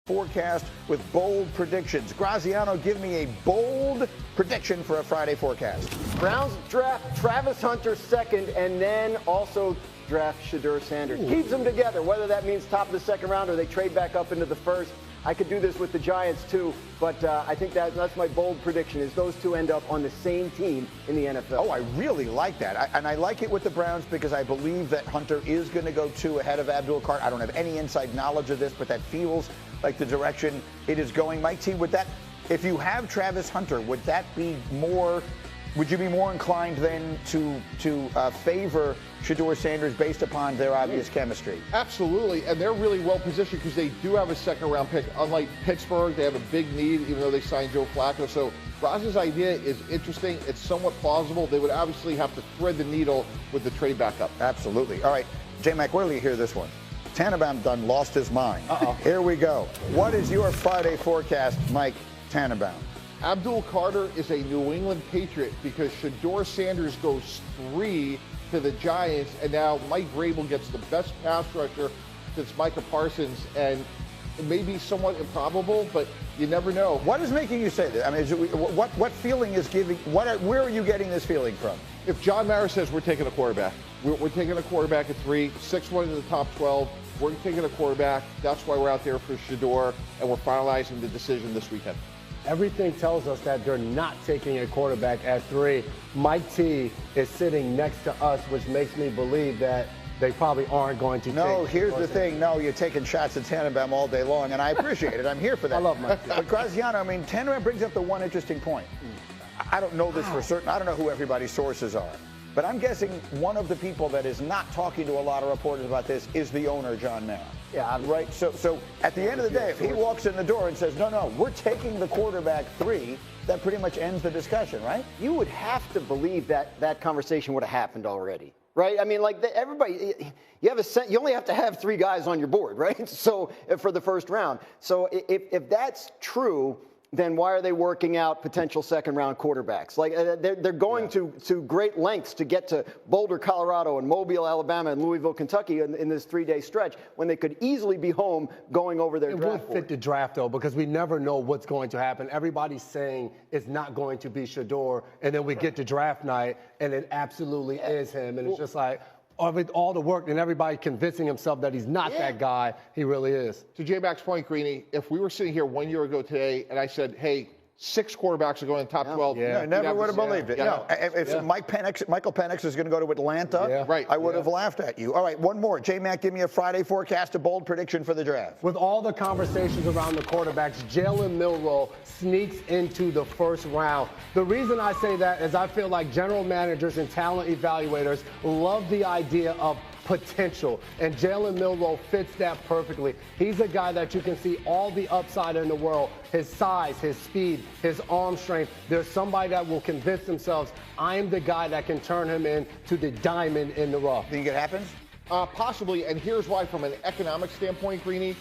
forecast with bold predictions. Graziano, give me a bold prediction for a Friday forecast. Browns draft Travis Hunter second, and then also draft Shedeur Sanders. Keeps them together, whether that means top of the second round or they trade back up into the first. I could do this with the Giants too, but I think that's my bold prediction, is those two end up on the same team in the NFL. Oh, I really like that. And I like it with the Browns because I believe that Hunter is going to go 2 ahead of Abdul-Carter. I don't have any inside knowledge of this, but that feels like the direction it is going. Mike T, would that, if you have Travis Hunter, would that be more, would you be more inclined then to favor Shedeur Sanders based upon their obvious chemistry? Absolutely, and they're really well positioned because they do have a second-round pick. Unlike Pittsburgh, they have a big need, even though they signed Joe Flacco. So Roz's idea is interesting. It's somewhat plausible. They would obviously have to thread the needle with the trade back up. Absolutely. All right, J-Mac, where do you hear this one? Tannenbaum done lost his mind. Uh-oh. Here we go. What is your Friday forecast, Mike Tannenbaum? Abdul-Carter is a New England Patriot because Shedeur Sanders goes 3 to the Giants, and now Mike Vrabel gets the best pass rusher since Micah Parsons, and it may be somewhat improbable, but you never know. What is making you say that? I mean, what feeling is giving? Where are you getting this feeling from? If John Mara says we're taking a quarterback, we're taking a quarterback at 3, 6-1 in the top 12. We're taking a quarterback. That's why we're out there for Shedeur, and we're finalizing the decision this weekend. Everything tells us that they're not taking a quarterback at 3. Mike T is sitting next to us, which makes me believe that they probably aren't going to No, take here's the thing. No, you're taking shots at Tannenbaum all day long, and I appreciate it. I'm here for that. I love Mike T. But Graziano, I mean, Tannenbaum brings up the one interesting point. I don't know this for certain. I don't know who everybody's sources are. But I'm guessing one of the people that is not talking to a lot of reporters about this is the owner, John Mara. Yeah, right. So at the end of the day, if he walks in the door and says, no, we're taking the quarterback 3, that pretty much ends the discussion, right? You would have to believe that that conversation would have happened already, right? I mean, like everybody, you only have to have 3 guys on your board, right? So for the first round. So if that's true, then why are they working out potential second-round quarterbacks? Like they're going to great lengths to get to Boulder, Colorado, and Mobile, Alabama, and Louisville, Kentucky in this 3-day stretch when they could easily be home going over their draft board. It would fit the draft, though, because we never know what's going to happen. Everybody's saying it's not going to be Shedeur, and then we get to draft night, and it absolutely is him. And it's just like, with all the work and everybody convincing himself that he's not that guy, he really is. To J-Mac's point, Greeny, if we were sitting here 1 year ago today and I said, hey, 6 quarterbacks are going in the top 12. I never would have believed it. No, if Michael Penix is going to go to Atlanta, I would have laughed at you. All right, one more. J-Mac, give me a Friday forecast, a bold prediction for the draft. With all the conversations around the quarterbacks, Jalen Milroe sneaks into the first round. The reason I say that is I feel like general managers and talent evaluators love the idea of potential, and Jalen Milroe fits that perfectly. He's a guy that you can see all the upside in the world, his size, his speed, his arm strength. There's somebody that will convince themselves, I am the guy that can turn him into the diamond in the rough. Think it happens? Possibly, and here's why. From an economic standpoint, Greeny,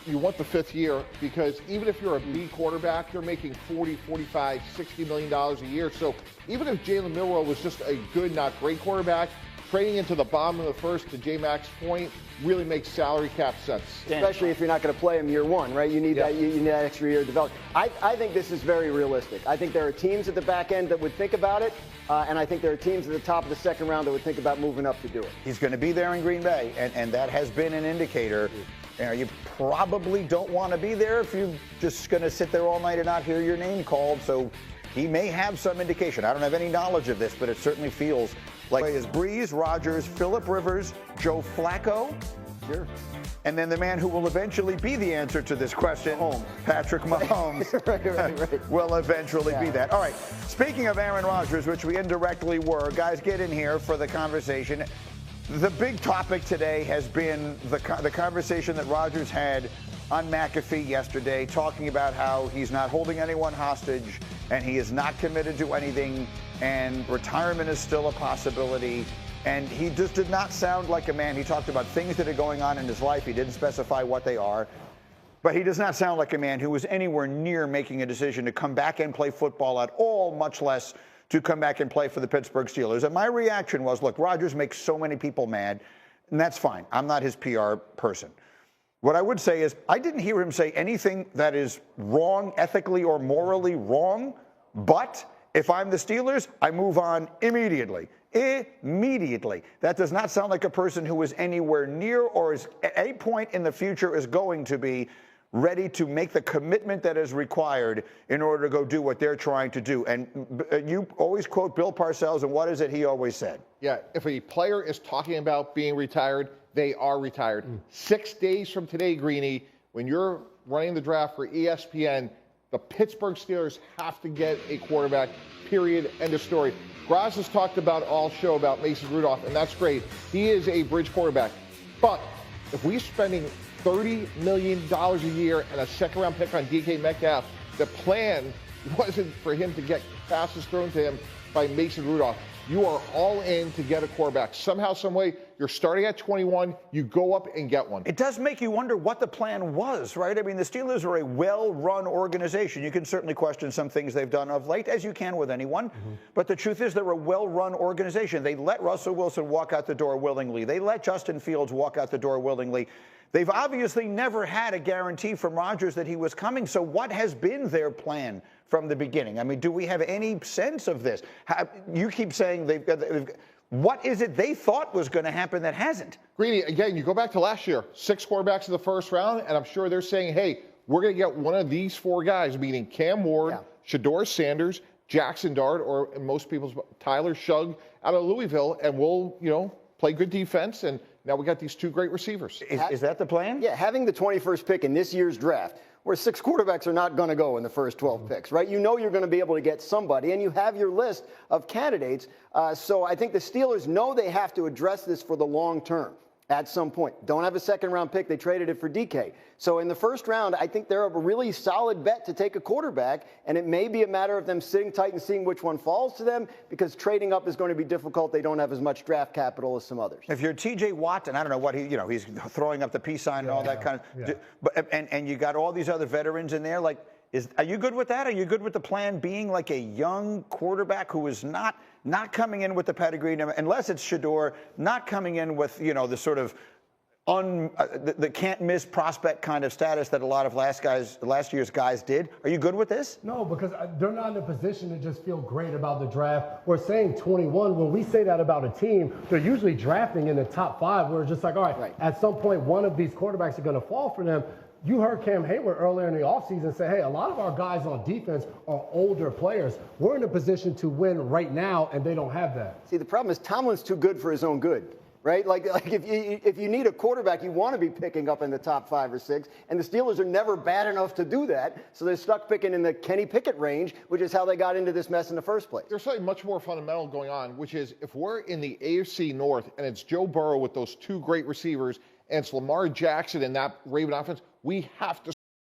you want the 5th year, because even if you're a B quarterback, you're making $40, $45, $60 million a year. So even if Jalen Milroe was just a good, not great quarterback, trading into the bottom of the first, to J-Mac's point, really makes salary cap sense. Especially if you're not going to play him year 1, right? You need that. You need that extra year to develop. I think this is very realistic. I think there are teams at the back end that would think about it, and I think there are teams at the top of the second round that would think about moving up to do it. He's going to be there in Green Bay, and that has been an indicator. You probably don't want to be there if you're just going to sit there all night and not hear your name called. So he may have some indication. I don't have any knowledge of this, but it certainly feels like is Breeze, Rodgers, Phillip Rivers, Joe Flacco. Sure. And then the man who will eventually be the answer to this question, Patrick Mahomes, right. will eventually be that. All right, speaking of Aaron Rodgers, which we indirectly were, guys, get in here for the conversation. The big topic today has been the conversation that Rodgers had on McAfee yesterday, talking about how he's not holding anyone hostage and he is not committed to anything, and retirement is still a possibility. And he just did not sound like a man. He talked about things that are going on in his life. He didn't specify what they are. But he does not sound like a man who was anywhere near making a decision to come back and play football at all, much less to come back and play for the Pittsburgh Steelers. And my reaction was, look, Rodgers makes so many people mad, and that's fine. I'm not his PR person. What I would say is I didn't hear him say anything that is wrong, ethically or morally wrong, but if I'm the Steelers, I move on immediately. Immediately. That does not sound like a person who is anywhere near or is at any point in the future is going to be ready to make the commitment that is required in order to go do what they're trying to do. And you always quote Bill Parcells, and what is it he always said? Yeah, if a player is talking about being retired, they are retired. 6 days from today, Greeny, when you're running the draft for ESPN, the Pittsburgh Steelers have to get a quarterback, period, end of story. Graz has talked about all show about Mason Rudolph, and that's great. He is a bridge quarterback. But if we're spending $30 million a year and a second-round pick on DK Metcalf, the plan wasn't for him to get passes thrown to him by Mason Rudolph. You are all in to get a quarterback. Somehow, some way, you're starting at 21, you go up and get one. It does make you wonder what the plan was, right? I mean, the Steelers are a well-run organization. You can certainly question some things they've done of late, as you can with anyone. But the truth is they're a well-run organization. They let Russell Wilson walk out the door willingly. They let Justin Fields walk out the door willingly. They've obviously never had a guarantee from Rodgers that he was coming. So what has been their plan from the beginning? I mean, do we have any sense of this? You keep saying what is it they thought was going to happen that hasn't? Greeny, again, you go back to last year, 6 quarterbacks in the first round, and I'm sure they're saying, hey, we're going to get one of these 4 guys, meaning Cam Ward, Shedeur Sanders, Jackson Dart, or in most people's Tyler Shugg out of Louisville, and we'll, play good defense, and now we got these 2 great receivers. Is that the plan? Yeah, having the 21st pick in this year's draft, where 6 quarterbacks are not going to go in the first 12 picks, right? You know you're going to be able to get somebody, and you have your list of candidates. So I think the Steelers know they have to address this for the long term at some point. Don't have a second-round pick. They traded it for DK. So in the first round, I think they're a really solid bet to take a quarterback, and it may be a matter of them sitting tight and seeing which one falls to them, because trading up is going to be difficult. They don't have as much draft capital as some others. If you're TJ Watt, and I don't know what he's throwing up the peace sign and all that kind of, and you got all these other veterans in there, are you good with that? Are you good with the plan being like a young quarterback who is not coming in with the pedigree, unless it's Shedeur, not coming in with, the sort of the can't miss prospect kind of status that a lot of last year's guys did? Are you good with this? No, because they're not in a position to just feel great about the draft. We're saying 21. When we say that about a team, they're usually drafting in the top 5. We're just like, all right, at some point, one of these quarterbacks are going to fall for them. You heard Cam Hayward earlier in the offseason say, hey, a lot of our guys on defense are older players. We're in a position to win right now, and they don't have that. See, the problem is Tomlin's too good for his own good, right? Like if you need a quarterback, you want to be picking up in the top 5 or 6, and the Steelers are never bad enough to do that, so they're stuck picking in the Kenny Pickett range, which is how they got into this mess in the first place. There's something much more fundamental going on, which is if we're in the AFC North and it's Joe Burrow with those 2 great receivers and it's Lamar Jackson and that Raven offense, we have to